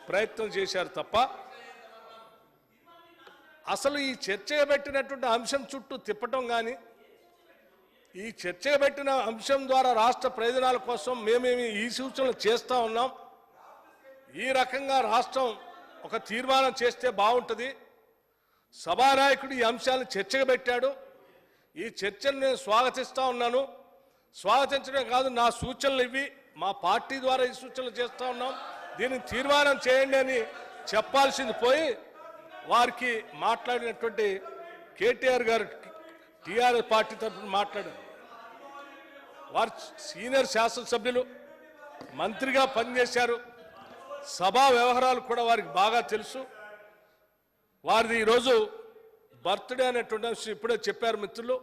ప్రయత్నం చేశారు తప్ప అసలు ఈ చర్చగా పెట్టినటువంటి అంశం చుట్టూ తిప్పటం కానీ ఈ చర్చగా పెట్టిన అంశం ద్వారా రాష్ట్ర ప్రయోజనాల కోసం మేమేమి ఈ సూచనలు చేస్తూ ఉన్నాం, ఈ రకంగా రాష్ట్రం ఒక తీర్మానం చేస్తే బాగుంటుంది, సభానాయకుడు ఈ అంశాలను చర్చగా పెట్టాడు, ఈ చర్చను నేను స్వాగతిస్తూ ఉన్నాను, స్వాగతించడం కాదు నా సూచనలు ఇవి, మా పార్టీ ద్వారా ఈ సూచనలు చేస్తూ ఉన్నాం, దీన్ని తీర్మానం చేయండి అని చెప్పాల్సింది పోయి వారికి మాట్లాడినటువంటి కేటీఆర్ గారు టీఆర్ఎస్ పార్టీ తరఫున మాట్లాడారు. వారు సీనియర్ శాసనసభ్యులు, మంత్రిగా పనిచేశారు, సభా వ్యవహారాలు కూడా వారికి బాగా తెలుసు. వారిది ఈరోజు బర్త్డే అనేటువంటి అంశం ఇప్పుడే చెప్పారు మిత్రులు.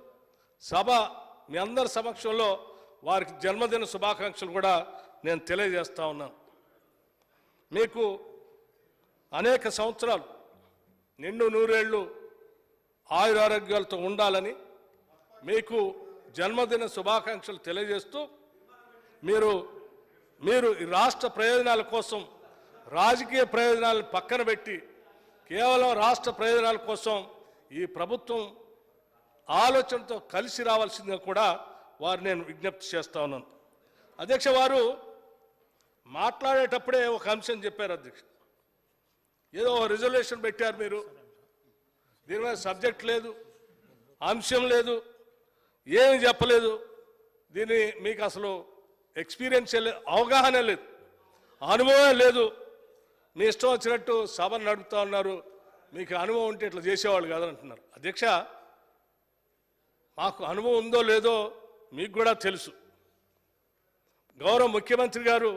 సభ మీ అందరి సమక్షంలో వారికి జన్మదిన శుభాకాంక్షలు కూడా నేను తెలియజేస్తా ఉన్నాను. మీకు అనేక సంవత్సరాలు నిండు నూరేళ్లు ఆయురారోగ్యాలతో ఉండాలని మీకు జన్మదిన శుభాకాంక్షలు తెలియజేస్తూ మీరు ఈ రాష్ట్ర ప్రయోజనాల కోసం రాజకీయ ప్రయోజనాలను పక్కన పెట్టి కేవలం రాష్ట్ర ప్రయోజనాల కోసం ఈ ప్రభుత్వం ఆలోచనతో కలిసి రావాల్సిందిగా కూడా వారు నేను విజ్ఞప్తి చేస్తా ఉన్నాను. అధ్యక్ష, వారు మాట్లాడేటప్పుడే ఒక అంశం చెప్పారు. అధ్యక్ష, ఏదో రిజల్యూషన్ పెట్టారు, మీరు దీని మీద సబ్జెక్ట్ లేదు, అంశం లేదు, ఏమి చెప్పలేదు, దీన్ని మీకు అసలు ఎక్స్పీరియన్స్ లేదు, అవగాహన లేదు, అనుభవం లేదు, మీ ఇష్టం వచ్చినట్టు సభను నడుపుతా ఉన్నారు, మీకు అనుభవం ఉంటే ఇట్లా చేసేవాళ్ళు కాదని అంటున్నారు. అధ్యక్ష, మాకు అనుభవం ఉందో లేదో మీకు కూడా తెలుసు. గౌరవ ముఖ్యమంత్రి గారు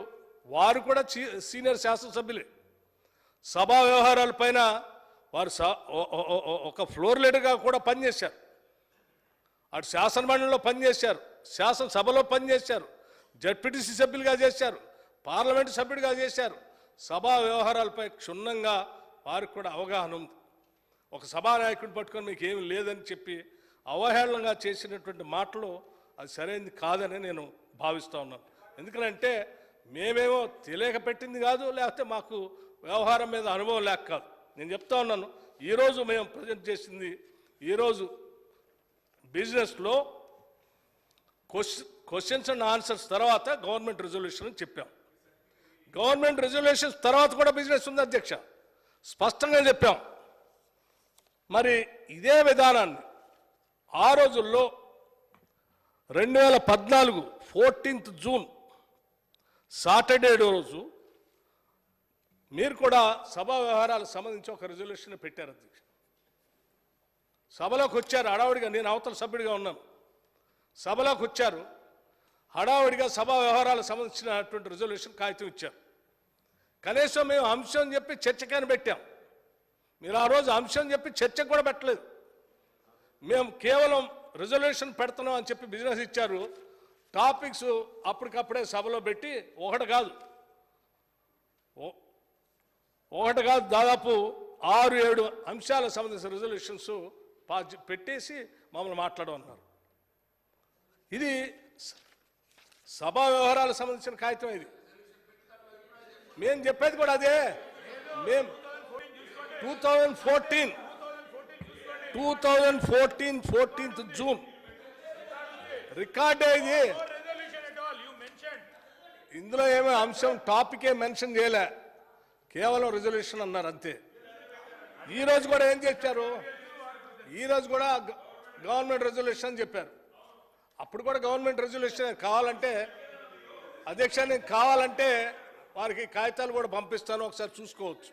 వారు కూడా సీనియర్ శాసనసభ్యులే. సభా వ్యవహారాలపైన వారు ఒక ఫ్లోర్ లీడర్గా కూడా పనిచేశారు, అటు శాసనమండలిలో పనిచేశారు, శాసనసభలో పనిచేశారు, జడ్పీటీసీ సభ్యులుగా చేశారు, పార్లమెంటు సభ్యుడిగా చేశారు. సభా వ్యవహారాలపై క్షుణ్ణంగా వారికి కూడా అవగాహన ఉంది. ఒక సభానాయకుడిని పట్టుకొని మీకు ఏమి లేదని చెప్పి అవహేళనగా చేసినటువంటి మాటలు అది సరైనది కాదని నేను భావిస్తూ ఉన్నాను. ఎందుకంటే మేమేమో తెలియక పెట్టింది కాదు, లేకపోతే మాకు వ్యవహారం మీద అనుభవం లేక కాదు. నేను చెప్తా ఉన్నాను, ఈరోజు మేము ప్రజెంట్ చేసింది, ఈరోజు బిజినెస్లో క్వశ్చన్స్ అండ్ ఆన్సర్స్ తర్వాత గవర్నమెంట్ రిజల్యూషన్ అని చెప్పాం. గవర్నమెంట్ రిజల్యూషన్స్ తర్వాత కూడా బిజినెస్ ఉంది అధ్యక్ష, స్పష్టంగా చెప్పాం. మరి ఇదే విధానాన్ని ఆ రోజుల్లో 2014 14th జూన్ సాటర్డే రోజు మీరు కూడా సభా వ్యవహారాలకు సంబంధించి ఒక రిజల్యూషన్ పెట్టారు అధ్యక్ష. సభలోకి వచ్చారు హడావుడిగా, నేను అవతల సభ్యుడిగా ఉన్నాను, సభలోకి వచ్చారు హడావుడిగా, సభా వ్యవహారాలకు సంబంధించినటువంటి రిజల్యూషన్ కాగితం ఇచ్చారు. కనీసం మేము అంశం చెప్పి చర్చకని పెట్టాం, మీరు ఆ రోజు అంశం చెప్పి చర్చకు కూడా పెట్టలేదు. మేము కేవలం రిజల్యూషన్ పెడుతున్నాం అని చెప్పి బిజినెస్ ఇచ్చారు. టాపిక్స్ అప్పటికప్పుడే సభలో పెట్టి ఒకటి కాదు దాదాపు 6-7 అంశాలకు సంబంధించిన రిజల్యూషన్స్ పెట్టేసి మమ్మల్ని మాట్లాడమన్నారు. ఇది సభా వ్యవహారాలకు సంబంధించిన కాగితం. ఇది మేము చెప్పేది కూడా అదే. మేము 2014 14th జూన్ రికార్డ్ అయ్యి ఇందులో ఏమో అంశం టాపిక్ ఏ మెన్షన్ చేయలే, కేవలం రిజల్యూషన్ అన్నారు అంతే. ఈరోజు కూడా ఏం చెప్పారు, ఈరోజు కూడా గవర్నమెంట్ రిజల్యూషన్ అని చెప్పారు. అప్పుడు కూడా గవర్నమెంట్ రిజల్యూషన్ కావాలంటే అధ్యక్ష, నేను కావాలంటే వారికి కాగితాలు కూడా పంపిస్తాను, ఒకసారి చూసుకోవచ్చు.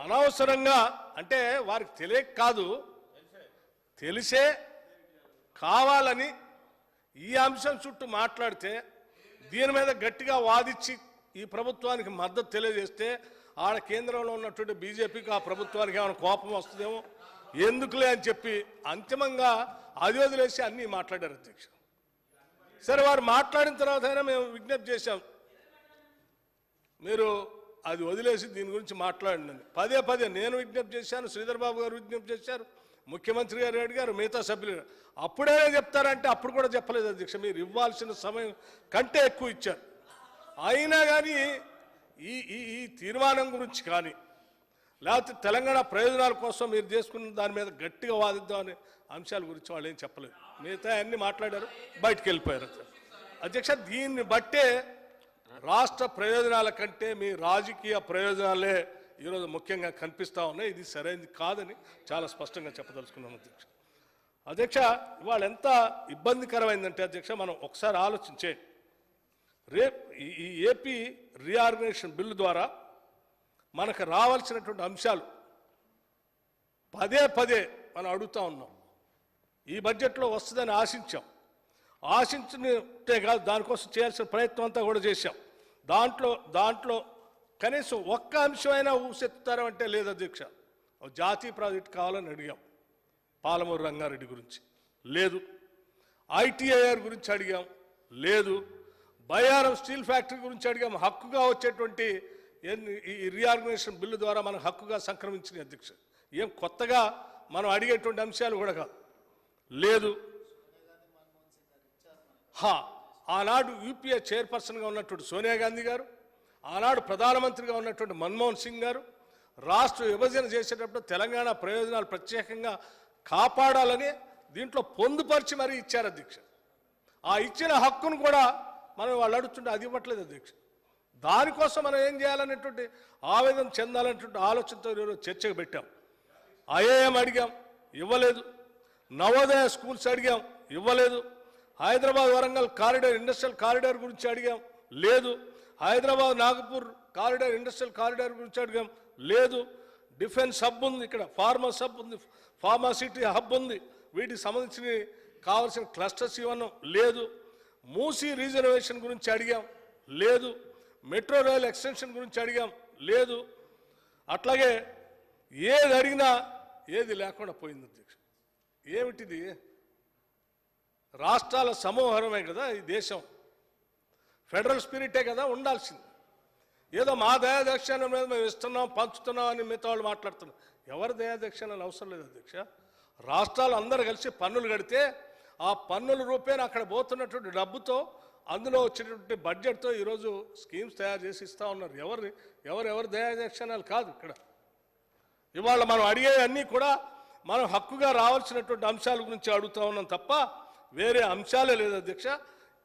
అనవసరంగా అంటే వారికి తెలియక కాదు, తెలిసే కావాలని ఈ అంశం చుట్టూ మాట్లాడితే దీని మీద గట్టిగా వాదించి ఈ ప్రభుత్వానికి మద్దతు తెలియజేస్తే ఆడ కేంద్రంలో ఉన్నటువంటి బీజేపీకి ఆ ప్రభుత్వానికి ఏమైనా కోపం వస్తుందేమో, ఎందుకులే అని చెప్పి అంతిమంగా అది వదిలేసి అన్నీ మాట్లాడారు అధ్యక్ష. సరే, వారు మాట్లాడిన తర్వాత అయినా మేము విజ్ఞప్తి చేశాం, మీరు అది వదిలేసి దీని గురించి మాట్లాడండి. పదే నేను విజ్ఞప్తి చేశాను, శ్రీధర్ బాబు గారు విజ్ఞప్తి చేశారు, ముఖ్యమంత్రి గారు అడిగారు, మిగతా సభ్యులు అప్పుడే చెప్తారంటే అప్పుడు కూడా చెప్పలేదు అధ్యక్ష. మీరు ఇవ్వాల్సిన సమయం కంటే ఎక్కువ ఇచ్చారు. అయినా కానీ ఈ ఈ ఈ తీర్మానం గురించి కానీ లేకపోతే తెలంగాణ ప్రయోజనాల కోసం మీరు చేసుకున్న దాని మీద గట్టిగా వాదిద్దామనే అంశాల గురించి వాళ్ళు ఏం చెప్పలేదు. మిగతా అన్ని మాట్లాడారు, బయటికి వెళ్ళిపోయారు. అధ్యక్ష, దీన్ని బట్టే రాష్ట్ర ప్రయోజనాల కంటే మీ రాజకీయ ప్రయోజనాలే ఈరోజు ముఖ్యంగా కనిపిస్తూ ఉన్నాయి. ఇది సరైనది కాదని చాలా స్పష్టంగా చెప్పదలుచుకున్నాను అధ్యక్ష. అధ్యక్ష, ఇవాళ ఎంత ఇబ్బందికరమైందంటే అధ్యక్ష, మనం ఒకసారి ఆలోచించే ఈ ఏపీ రీఆర్గనైజేషన్ బిల్లు ద్వారా మనకు రావాల్సినటువంటి అంశాలు పదే పదే మనం అడుగుతూ ఉన్నాం. ఈ బడ్జెట్లో వస్తుందని ఆశించినట్టే కాదు, దానికోసం చేయాల్సిన ప్రయత్నం అంతా కూడా చేశాం. దాంట్లో కనీసం ఒక్క అంశమైనా ఊసెత్తుతారు అంటే లేదు అధ్యక్ష. జాతీయ ప్రాజెక్టు కావాలని అడిగాం, పాలమూరు రంగారెడ్డి గురించి లేదు. ఐటీఐఆర్ గురించి అడిగాం, లేదు. బయ్యారం స్టీల్ ఫ్యాక్టరీ గురించి అడిగాం, హక్కుగా వచ్చేటువంటి ఈ రీఆర్గనైజేషన్ బిల్లు ద్వారా మనకు హక్కుగా సంక్రమించిన అధ్యక్ష. ఏం కొత్తగా మనం అడిగేటువంటి అంశాలు కూడా కాదు, లేదు. ఆనాడు యూపీఏ చైర్పర్సన్గా ఉన్నటువంటి సోనియా గాంధీ గారు, ఆనాడు ప్రధానమంత్రిగా ఉన్నటువంటి మన్మోహన్ సింగ్ గారు రాష్ట్ర విభజన చేసేటప్పుడు తెలంగాణ ప్రయోజనాలు ప్రత్యేకంగా కాపాడాలని దీంట్లో పొందుపరిచి మరీ ఇచ్చారు అధ్యక్ష. ఆ ఇచ్చిన హక్కును కూడా మనం వాళ్ళు అడుగుతుంటే అది ఇవ్వట్లేదు అధ్యక్ష. దానికోసం మనం ఏం చేయాలనేటువంటి ఆవేదన చెందాలనేటువంటి ఆలోచనతో ఈరోజు చర్చకు పెట్టాం. ఐఏఎం అడిగాం, ఇవ్వలేదు. నవోదయ స్కూల్స్ అడిగాం, ఇవ్వలేదు. Hyderabad Warangal corridor industrial corridor గురించి అడిగాం, లేదు. Hyderabad Nagpur corridor industrial corridor గురించి అడిగాం, లేదు. డిఫెన్స్ హబ్ ఉంది, ఇక్కడ ఫార్మస్ హబ్ ఉంది, ఫార్మాసిటీ హబ్ ఉంది, వీటికి సంబంధించి కావాల్సిన క్లస్టర్స్ ఇవ్వను, లేదు. మూసీ రిజర్వేషన్ గురించి అడిగాం, లేదు. మెట్రో రైల్ ఎక్స్టెన్షన్ గురించి అడిగాం, లేదు. అట్లాగే ఏది అడిగినా ఏది లేకుండా పోయింది అధ్యక్ష. ఏమిటిది? రాష్ట్రాల సమూహమే కదా ఈ దేశం, ఫెడరల్ స్పిరిటే కదా ఉండాల్సింది. ఏదో మా దయాదక్షిణ మీద మేము ఇస్తున్నాం, పంచుతున్నాం అని మిగతా వాళ్ళు మాట్లాడుతున్నాం. ఎవరి దయాదక్షిణలు అవసరం లేదు అధ్యక్ష. రాష్ట్రాలు అందరూ కలిసి పన్నులు కడితే ఆ పన్నుల రూపేణ అక్కడ పోతున్నటువంటి డబ్బుతో, అందులో వచ్చినటువంటి బడ్జెట్తో ఈరోజు స్కీమ్స్ తయారు చేసి ఇస్తూ ఉన్నారు. ఎవరి దయాదక్షిణాలు కాదు ఇక్కడ. ఇవాళ మనం అడిగే అన్నీ కూడా మనం హక్కుగా రావాల్సినటువంటి అంశాల గురించి అడుగుతూ ఉన్నాం తప్ప వేరే అంశాలే లేదు అధ్యక్ష.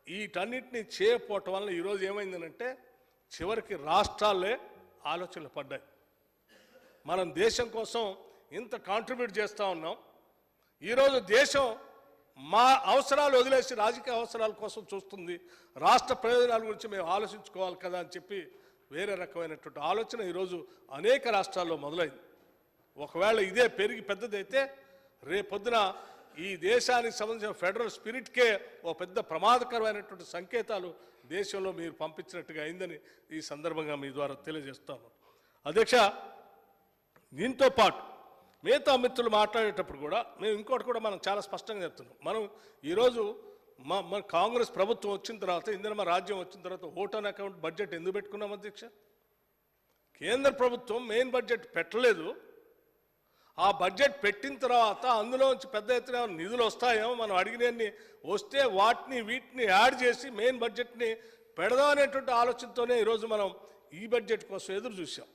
వీటన్నిటిని చేయకపోవటం వల్ల ఈరోజు ఏమైందనంటే చివరికి రాష్ట్రాలే ఆలోచనలు పడ్డాయి. మనం దేశం కోసం ఇంత కాంట్రిబ్యూట్ చేస్తూ ఉన్నాం. ఈరోజు దేశం మా అవసరాలు వదిలేసి రాజకీయ అవసరాల కోసం చూస్తుంది. రాష్ట్ర ప్రయోజనాల గురించి మేము ఆలోచించుకోవాలి కదా అని చెప్పి వేరే రకమైనటువంటి ఆలోచన ఈరోజు అనేక రాష్ట్రాల్లో మొదలైంది. ఒకవేళ ఇదే పెరిగి పెద్దదైతే రేపొద్దున ఈ దేశానికి సంబంధించిన ఫెడరల్ స్పిరిట్కే ఓ పెద్ద ప్రమాదకరమైనటువంటి సంకేతాలు దేశంలో మీరు పంపించినట్టుగా అయిందని ఈ సందర్భంగా మీ ద్వారా తెలియజేస్తాను అధ్యక్ష. దీంతో పాటు మిగతా మిత్రులు మాట్లాడేటప్పుడు కూడా మేము ఇంకోటి కూడా మనం చాలా స్పష్టంగా చెప్తున్నాం. మనం ఈరోజు మన కాంగ్రెస్ ప్రభుత్వం వచ్చిన తర్వాత, ఇందిరమ్మ రాజ్యం వచ్చిన తర్వాత ఓట్ ఆన్ అకౌంట్ బడ్జెట్ ఎందుకు పెట్టుకున్నాం అధ్యక్ష? కేంద్ర ప్రభుత్వం మెయిన్ బడ్జెట్ పెట్టలేదు. ఆ బడ్జెట్ పెట్టిన తర్వాత అందులోంచి పెద్ద ఎత్తున నిధులు వస్తాయేమో, మనం అడిగినన్ని వస్తే వీటిని యాడ్ చేసి మెయిన్ బడ్జెట్ని పెడదాం అనేటువంటి ఆలోచనతోనే ఈరోజు మనం ఈ బడ్జెట్ కోసం ఎదురు చూసాం.